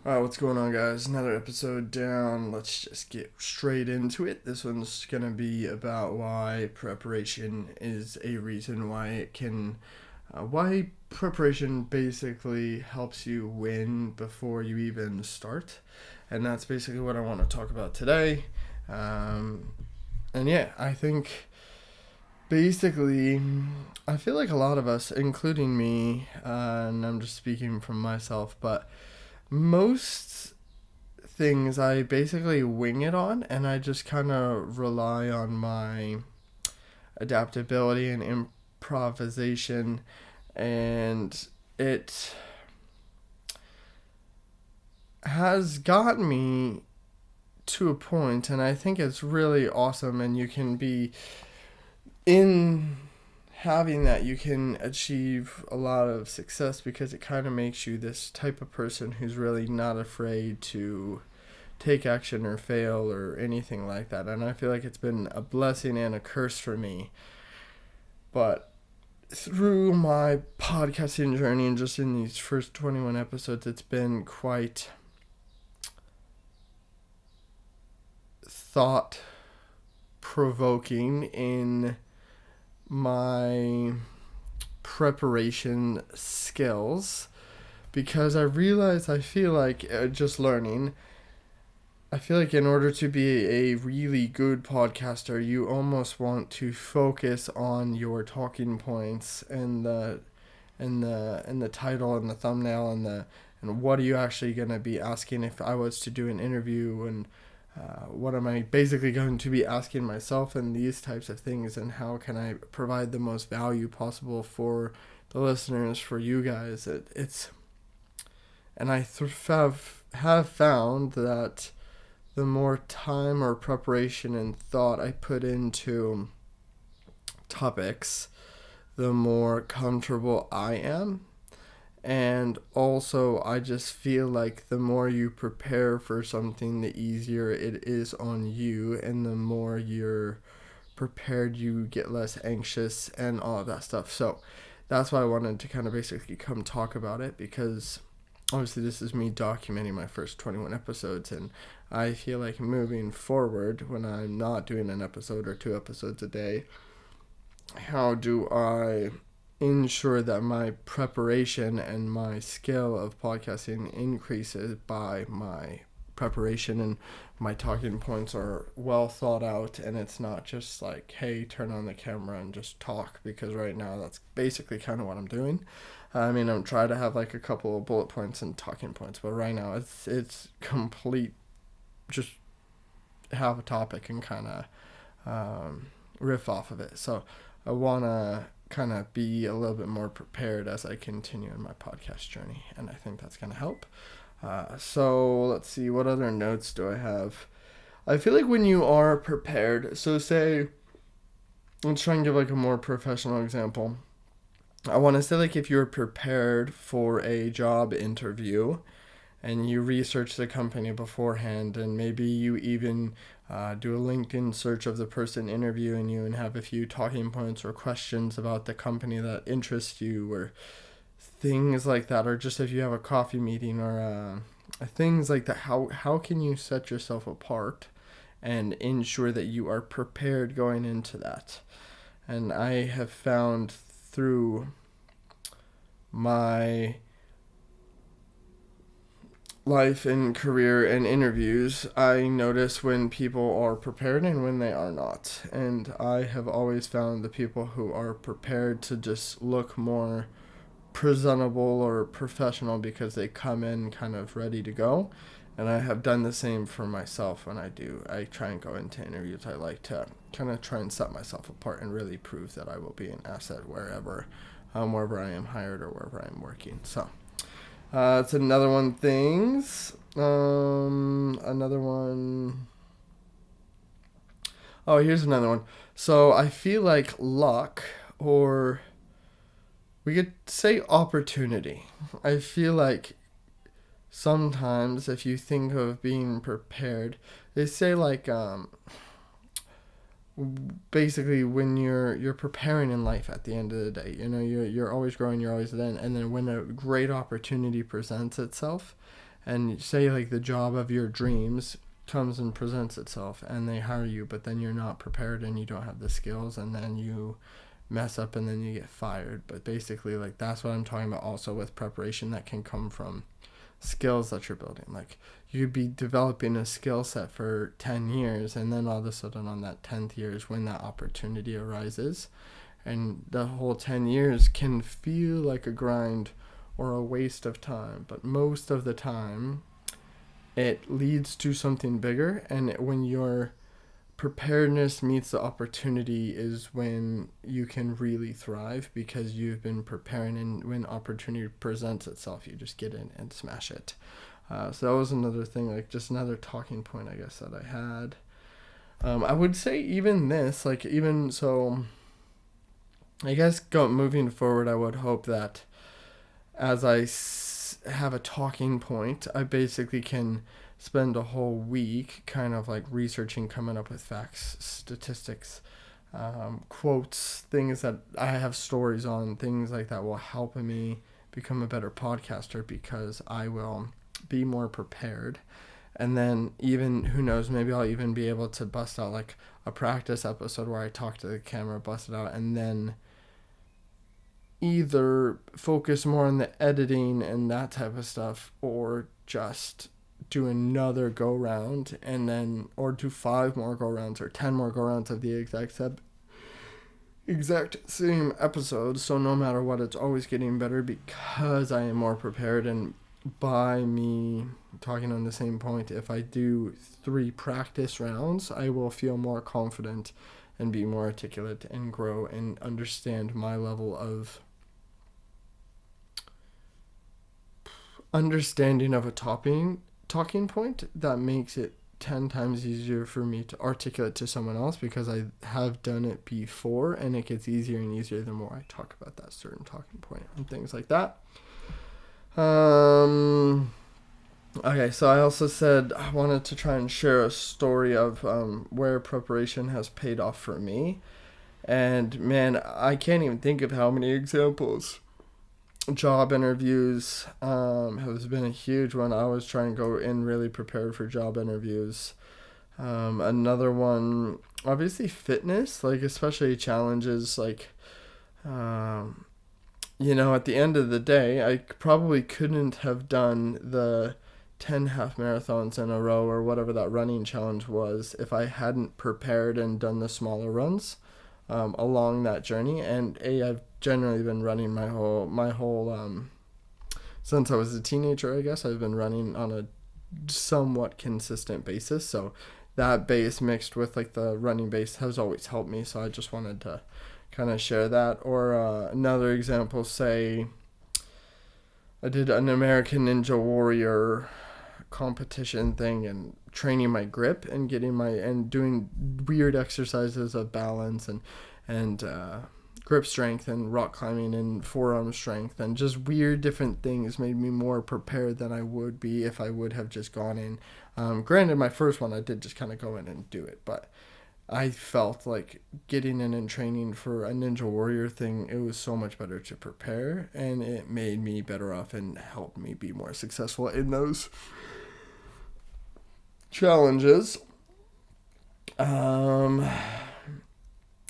What's going on, guys? Another episode down. Let's just get straight into it. This one's gonna be about why preparation is a reason why preparation basically helps you win before you even start. And that's basically what I want to talk about today. And yeah, I think basically, I feel like a lot of us, including me, and I'm just speaking from myself, but most things I basically wing it on, and I just kind of rely on my adaptability and improvisation, and it has gotten me to a point, and I think it's really awesome, and you can be in having that, you can achieve a lot of success because it kind of makes you this type of person who's really not afraid to take action or fail or anything like that. And I feel like it's been a blessing and a curse for me. But through my podcasting journey and just in these first 21 episodes, it's been quite thought provoking in my preparation skills, because I realize I feel like just learning. I feel like in order to be a really good podcaster, you almost want to focus on your talking points and the title and the thumbnail and what are you actually going to be asking if I was to do an interview, and what am I basically going to be asking myself, and these types of things, and how can I provide the most value possible for the listeners, for you guys. And I have found that the more time or preparation and thought I put into topics, the more comfortable I am. And also, I just feel like the more you prepare for something, the easier it is on you, and the more you're prepared, you get less anxious and all of that stuff. So that's why I wanted to kind of basically come talk about it, because obviously this is me documenting my first 21 episodes, and I feel like moving forward, when I'm not doing an episode or 2 episodes a day, how do I ensure that my preparation and my skill of podcasting increases by my preparation, and my talking points are well thought out, and it's not just like, hey, turn on the camera and just talk, because right now that's basically kind of what I'm doing. I mean, I'm trying to have like a couple of bullet points and talking points, but right now it's complete, just have a topic and kind of riff off of it. So I want to kind of be a little bit more prepared as I continue in my podcast journey, and I think that's going to help. So let's see, what other notes do I have? I feel like when you are prepared, so say, let's try and give like a more professional example. I want to say, like, if you're prepared for a job interview and you research the company beforehand, and maybe you even do a LinkedIn search of the person interviewing you and have a few talking points or questions about the company that interest you, or things like that, or just if you have a coffee meeting, or things like that. How can you set yourself apart and ensure that you are prepared going into that? And I have found through my life and career and interviews, I notice when people are prepared and when they are not. And I have always found the people who are prepared to just look more presentable or professional because they come in kind of ready to go. And I have done the same for myself when I try and go into interviews. I like to kind of try and set myself apart and really prove that I will be an asset wherever I am hired or wherever I am working. So it's another one. Another one. Oh, here's another one. So I feel like luck, or we could say opportunity. I feel like sometimes if you think of being prepared, they say like basically when you're preparing in life, at the end of the day, you're always growing, you're always then, and then when a great opportunity presents itself, and say like the job of your dreams comes and presents itself and they hire you, but then you're not prepared and you don't have the skills, and then you mess up and then you get fired. But basically, like, that's what I'm talking about also with preparation that can come from skills that you're building. Like, you'd be developing a skill set for 10 years, and then all of a sudden on that 10th year is when that opportunity arises, and the whole 10 years can feel like a grind or a waste of time, but most of the time it leads to something bigger. And when your preparedness meets the opportunity is when you can really thrive, because you've been preparing, and when opportunity presents itself, you just get in and smash it. So that was another thing, like just another talking point, I guess, that I had. I would say even this, like, even so, I guess moving forward, I would hope that as I have a talking point, I basically can spend a whole week kind of like researching, coming up with facts, statistics, quotes, things that I have stories on, things like that will help me become a better podcaster, because I will be more prepared. And then even, who knows, maybe I'll even be able to bust out like a practice episode where I talk to the camera, bust it out, and then either focus more on the editing and that type of stuff, or just do another go round, and then, or do 5 more go rounds or 10 more go rounds of the exact same episode. So no matter what, it's always getting better because I am more prepared. And by me talking on the same point, if I do 3 practice rounds, I will feel more confident and be more articulate and grow and understand my level of understanding of a talking point that makes it 10 times easier for me to articulate to someone else, because I have done it before, and it gets easier and easier the more I talk about that certain talking point and things like that. Okay, so I also said I wanted to try and share a story of where preparation has paid off for me. And man, I can't even think of how many examples. Job interviews has been a huge one. I always try and go in really prepared for job interviews. Another one, obviously fitness, like especially challenges, like, at the end of the day, I probably couldn't have done the 10 half marathons in a row or whatever that running challenge was if I hadn't prepared and done the smaller runs along that journey. And I've generally been running my whole since I was a teenager, I guess I've been running on a somewhat consistent basis. So that base mixed with like the running base has always helped me. So I just wanted to kind of share that. Or another example, say I did an American Ninja Warrior competition thing and training my grip and doing weird exercises of balance and grip strength and rock climbing and forearm strength, and just weird different things made me more prepared than I would be if I would have just gone in. Granted, my first one I did just kind of go in and do it, but I felt like getting in and training for a Ninja Warrior thing, it was so much better to prepare, and it made me better off and helped me be more successful in those challenges.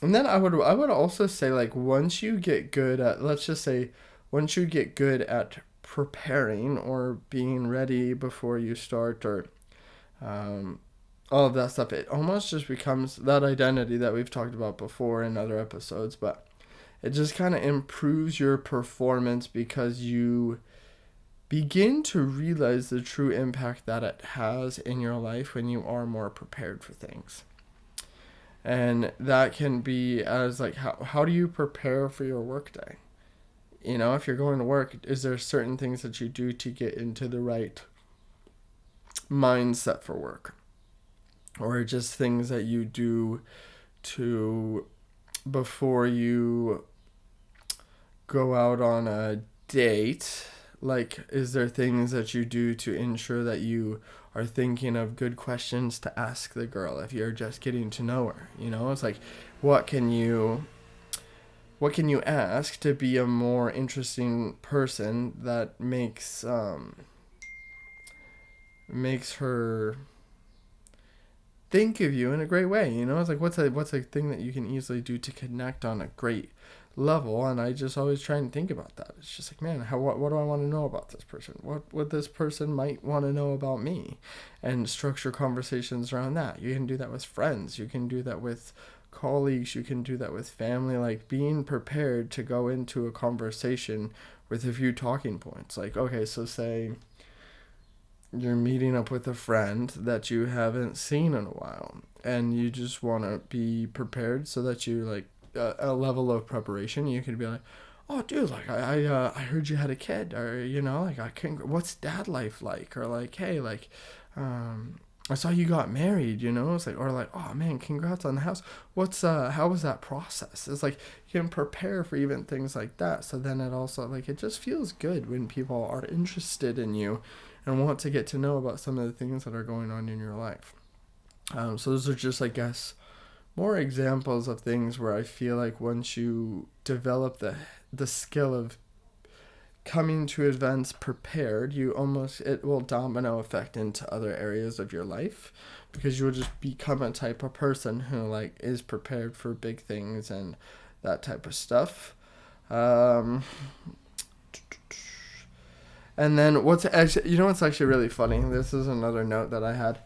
And then I would also say, like, once you get good at, let's just say, once you get good at preparing or being ready before you start, or all of that stuff, it almost just becomes that identity that we've talked about before in other episodes, but it just kind of improves your performance because you begin to realize the true impact that it has in your life when you are more prepared for things. And that can be as like, how do you prepare for your workday? If you're going to work, is there certain things that you do to get into the right mindset for work? Or just things that you do before you go out on a date? Like, is there things that you do to ensure that you are thinking of good questions to ask the girl if you're just getting to know her? It's like, what can you ask to be a more interesting person that makes makes her think of you in a great way. It's like, what's a thing that you can easily do to connect on a great level? And I just always try and think about that. It's just like, man, what do I want to know about this person? What would this person might want to know about me? And structure conversations around that. You can do that with friends. You can do that with colleagues. You can do that with family. Like, being prepared to go into a conversation with a few talking points. Like, okay, so say you're meeting up with a friend that you haven't seen in a while, and you just want to be prepared so that you, like, a level of preparation. You could be like, oh dude, like, I heard you had a kid, or like, what's dad life like, or like, hey, like, I saw you got married, it's like, or like, oh man, congrats on the house. How was that process? It's like, you can prepare for even things like that. So then it also, like, it just feels good when people are interested in you and want to get to know about some of the things that are going on in your life. So those are just, I guess, more examples of things where I feel like once you develop the skill of coming to events prepared, it will domino effect into other areas of your life, because you will just become a type of person who, like, is prepared for big things and that type of stuff. And then what's actually really funny? This is another note that I had.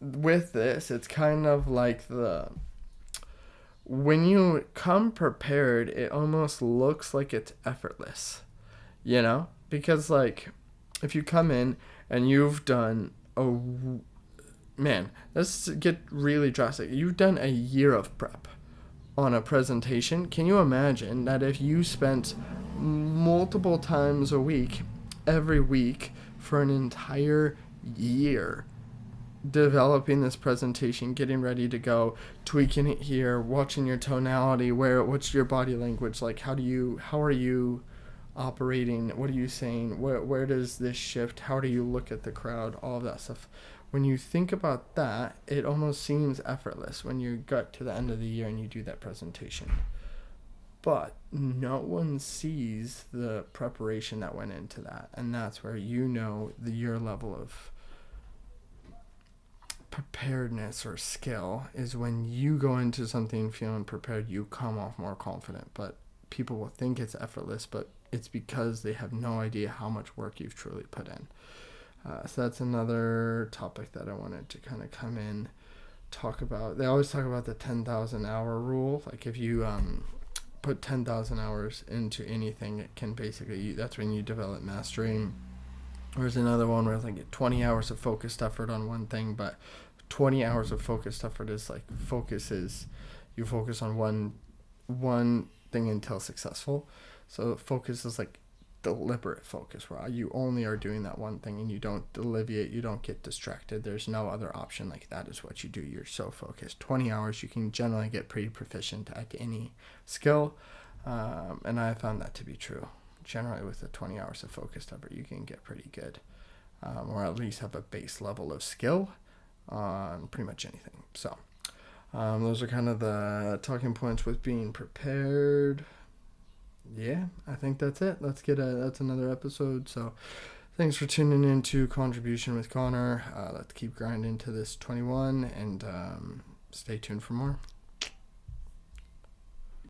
With this, it's kind of like when you come prepared, it almost looks like it's effortless, because, like, if you come in and you've done let's get really drastic. You've done a year of prep on a presentation. Can you imagine that if you spent multiple times a week, every week, for an entire year, developing this presentation, getting ready to go, tweaking it here, watching your tonality, what's your body language like, how are you operating, what are you saying, where does this shift, how do you look at the crowd, all of that stuff. When you think about that, it almost seems effortless when you get to the end of the year and you do that presentation. But no one sees the preparation that went into that, and that's where your level of preparedness or skill is. When you go into something feeling prepared, you come off more confident. But people will think it's effortless, but it's because they have no idea how much work you've truly put in. So that's another topic that I wanted to kind of come in, talk about. They always talk about the 10,000 hour rule. Like, if you put 10,000 hours into anything, it can basically, that's when you develop mastery. There's another one where it's like 20 hours of focused effort on one thing, but 20 hours of focused effort is like, you focus on one thing until successful. So focus is like deliberate focus, where you only are doing that one thing and you don't deviate, you don't get distracted. There's no other option. Like, that is what you do. You're so focused. 20 hours, you can generally get pretty proficient at any skill. And I found that to be true. Generally, with the 20 hours of focused effort, you can get pretty good, or at least have a base level of skill on pretty much anything. So those are kind of the talking points with being prepared. Yeah, I think that's it. That's another episode. So thanks for tuning in to Contribution with Connor. Let's keep grinding to this 21, and stay tuned for more.